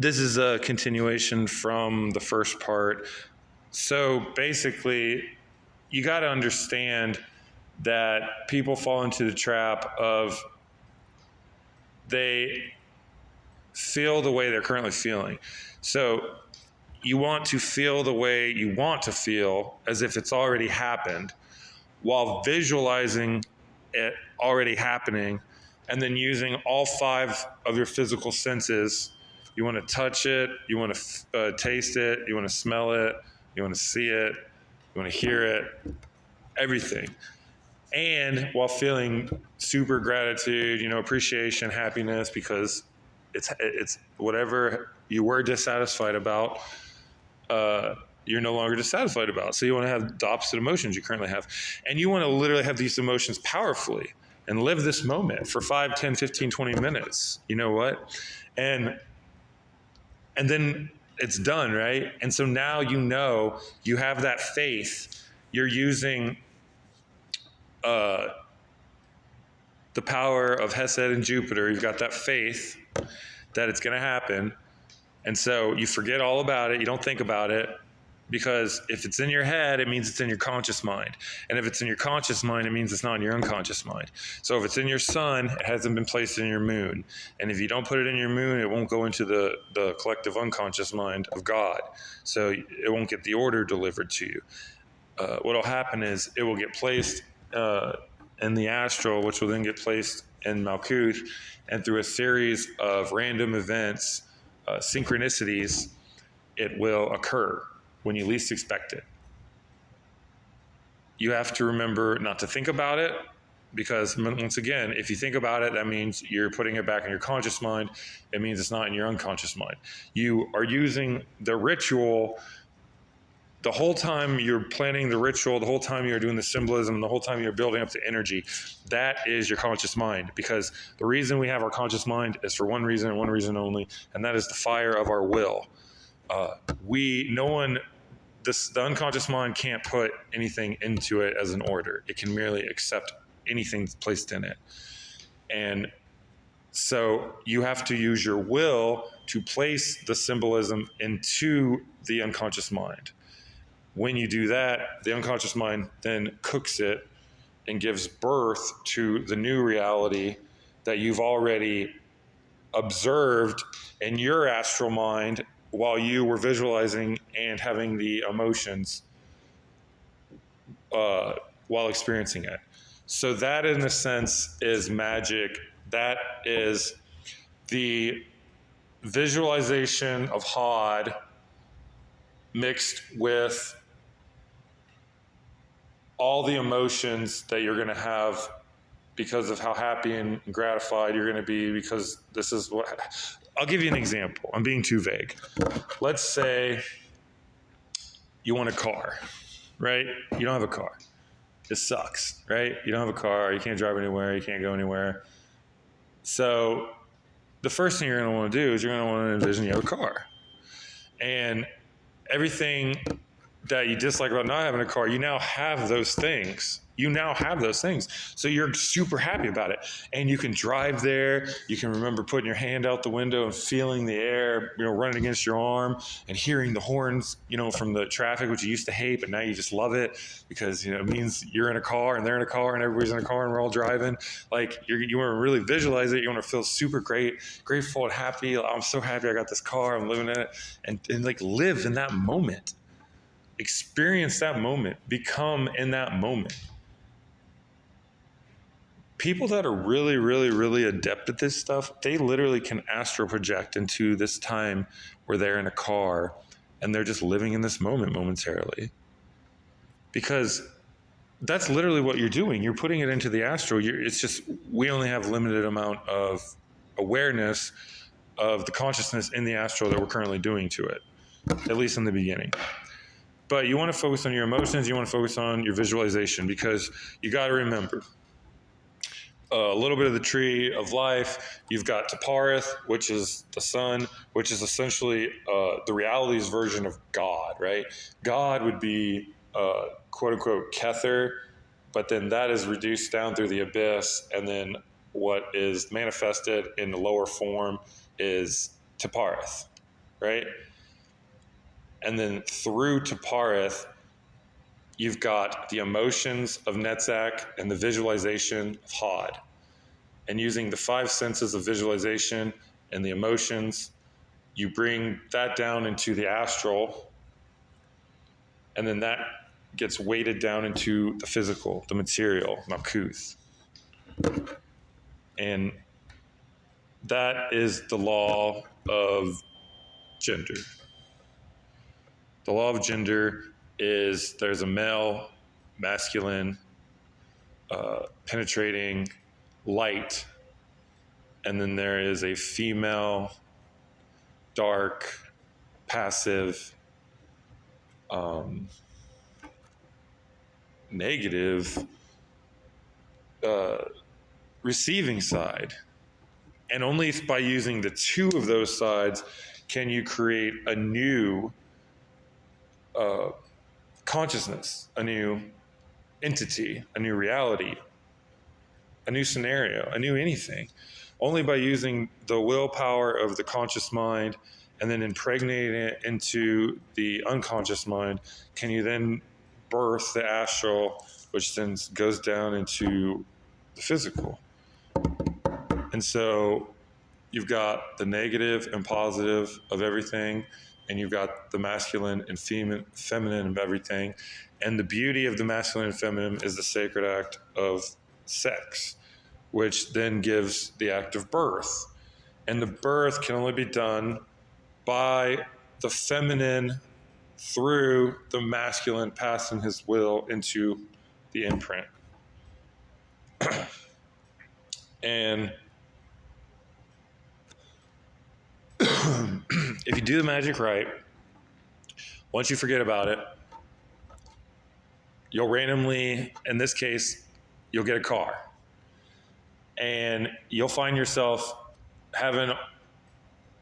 this is a continuation from the first part. So basically, you got to understand that people fall into the trap of they feel the way they're currently feeling. So you want to feel the way you want to feel as if it's already happened, while visualizing it already happening, and then using all 5 of your physical senses. You want to touch it, you want to taste it, you want to smell it, you want to see it, you want to hear it, everything. And while feeling super gratitude, appreciation, happiness, because it's whatever you were dissatisfied about, you're no longer dissatisfied about. So you want to have the opposite emotions you currently have. And you want to literally have these emotions powerfully and live this moment for 5, 10, 15, 20 minutes. You know what? And then it's done, right? And so now you have that faith. You're using the power of Hesed and Jupiter. You've got that faith that it's going to happen. And so you forget all about it. You don't think about it, because if it's in your head, it means it's in your conscious mind. And if it's in your conscious mind, it means it's not in your unconscious mind. So if it's in your sun, it hasn't been placed in your moon. And if you don't put it in your moon, it won't go into the collective unconscious mind of God. So it won't get the order delivered to you. What will happen is it will get placed in the astral, which will then get placed in Malkuth, and through a series of random events, synchronicities, it will occur when you least expect it. You have to remember not to think about it, because once again, if you think about it, that means you're putting it back in your conscious mind. It means it's not in your unconscious mind. You are using the ritual the whole time you're planning the ritual, the whole time you're doing the symbolism, the whole time you're building up the energy. That is your conscious mind, because the reason we have our conscious mind is for one reason and one reason only, and that is the fire of our will. The unconscious mind can't put anything into it as an order. It can merely accept anything placed in it. And so you have to use your will to place the symbolism into the unconscious mind. When you do that, the unconscious mind then cooks it and gives birth to the new reality that you've already observed in your astral mind while you were visualizing and having the emotions while experiencing it. So that, in a sense, is magic. That is the visualization of Hod mixed with all the emotions that you're going to have because of how happy and gratified you're going to be, because this is what... I'll give you an example. I'm being too vague. Let's say you want a car, right? You don't have a car. It sucks, right? You don't have a car. You can't drive anywhere. You can't go anywhere. So the first thing you're going to want to do is you're going to want to envision you have a car. And everything that you dislike about not having a car, you now have those things. So you're super happy about it. And you can drive there. You can remember putting your hand out the window and feeling the air, running against your arm, and hearing the horns, from the traffic, which you used to hate, but now you just love it because, it means you're in a car and they're in a car and everybody's in a car and we're all driving. Like you want to really visualize it. You want to feel super grateful and happy. I'm so happy I got this car. I'm living in it, and like live in that moment. Experience that moment. Become in that moment. People that are really, really, really adept at this stuff, they literally can astral project into this time where they're in a car and they're just living in this moment momentarily. Because that's literally what you're doing. You're putting it into the astral. It's just, we only have limited amount of awareness of the consciousness in the astral that we're currently doing to it, at least in the beginning. But you want to focus on your emotions. You want to focus on your visualization, because you got to remember, a little bit of the tree of life. You've got Taparith, which is the sun, which is essentially the reality's version of God, right? God would be quote unquote Kether, but then that is reduced down through the abyss, and then what is manifested in the lower form is Taparith. right? And then through to Parith, you've got the emotions of Netzach and the visualization of Hod. And using the 5 senses of visualization and the emotions, you bring that down into the astral, and then that gets weighted down into the physical, the material, Malkuth. And that is the law of gender. The law of gender is there's a male, masculine, penetrating light, and then there is a female, dark, passive, negative receiving side. And only by using the two of those sides can you create a new consciousness, a new entity, a new reality, a new scenario, a new anything. Only by using the willpower of the conscious mind and then impregnating it into the unconscious mind can you then birth the astral, which then goes down into the physical. And so you've got the negative and positive of everything, and you've got the masculine and feminine of everything. And the beauty of the masculine and feminine is the sacred act of sex, which then gives the act of birth. And the birth can only be done by the feminine through the masculine passing his will into the imprint. And if you do the magic right, once you forget about it, you'll randomly, in this case, you'll get a car. And you'll find yourself having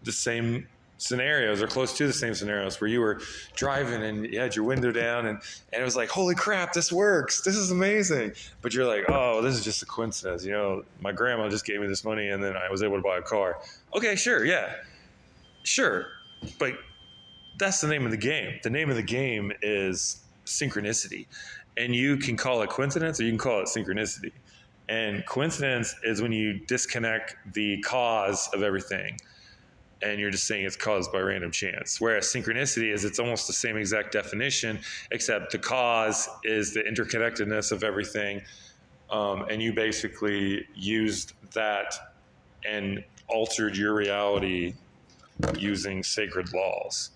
the same scenarios or close to the same scenarios where you were driving and you had your window down and it was like, holy crap, this works. This is amazing. But you're like, oh, this is just a coincidence. You know, my grandma just gave me this money and then I was able to buy a car. Okay, sure, yeah. Sure. But that's the name of the game. The name of the game is synchronicity. And you can call it coincidence or you can call it synchronicity. And coincidence is when you disconnect the cause of everything and you're just saying it's caused by random chance. Whereas synchronicity is it's almost the same exact definition, except the cause is the interconnectedness of everything. And you basically used that and altered your reality using sacred laws.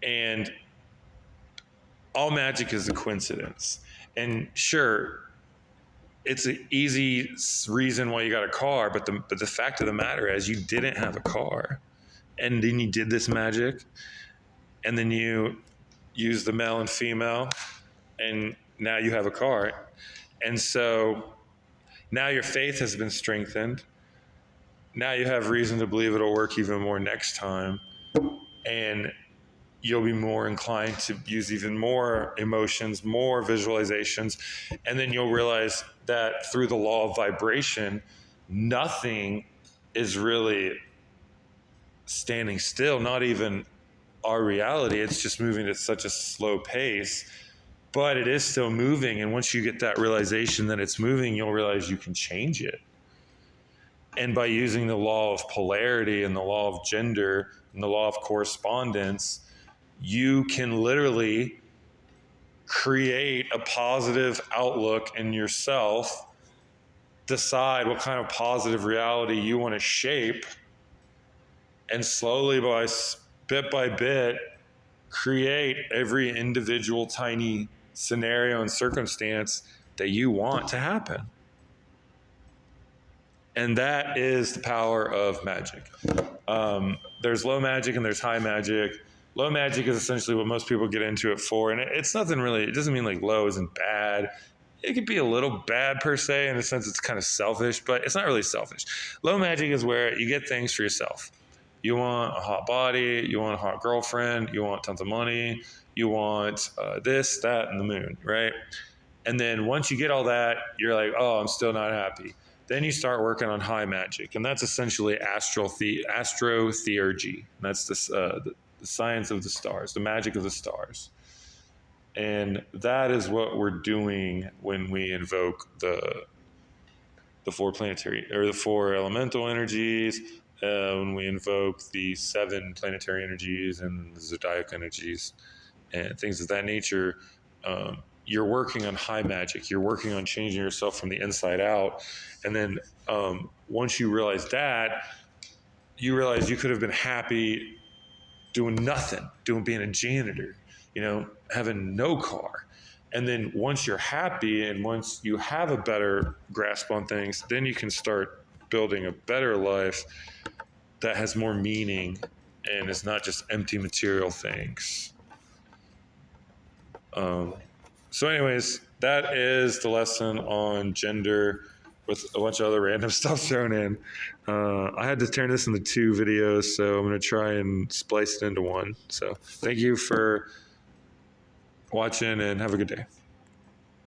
And all magic is a coincidence. And sure, it's an easy reason why you got a car, but the fact of the matter is you didn't have a car. And then you did this magic, and then you use the male and female, and now you have a car. And so now your faith has been strengthened. Now you have reason to believe it'll work even more next time. And you'll be more inclined to use even more emotions, more visualizations. And then you'll realize that through the law of vibration, nothing is really standing still, not even our reality. It's just moving at such a slow pace, but it is still moving. And once you get that realization that it's moving, you'll realize you can change it. And by using the law of polarity and the law of gender and the law of correspondence, you can literally create a positive outlook in yourself, decide what kind of positive reality you want to shape, and slowly, bit by bit, create every individual tiny scenario and circumstance that you want to happen. And that is the power of magic. There's low magic and there's high magic. Low magic is essentially what most people get into it for. And it's nothing really, it doesn't mean like low isn't bad. It could be a little bad per se, in a sense it's kind of selfish, but it's not really selfish. Low magic is where you get things for yourself. You want a hot body, you want a hot girlfriend, you want tons of money, you want this, that, and the moon, right? And then once you get all that, you're like, oh, I'm still not happy. Then you start working on high magic, and that's essentially astrotheurgy. That's the science of the stars, the magic of the stars. And that is what we're doing when we invoke the four planetary or the four elemental energies, when we invoke the 7 planetary energies and the zodiac energies and things of that nature. You're working on high magic. You're working on changing yourself from the inside out. And then once you realize that, you realize you could have been happy doing nothing, being a janitor, having no car. And then once you're happy and once you have a better grasp on things, then you can start building a better life that has more meaning and is not just empty material things. So anyways, that is the lesson on gender with a bunch of other random stuff thrown in. I had to turn this into 2 videos, so I'm going to try and splice it into one. So thank you for watching and have a good day.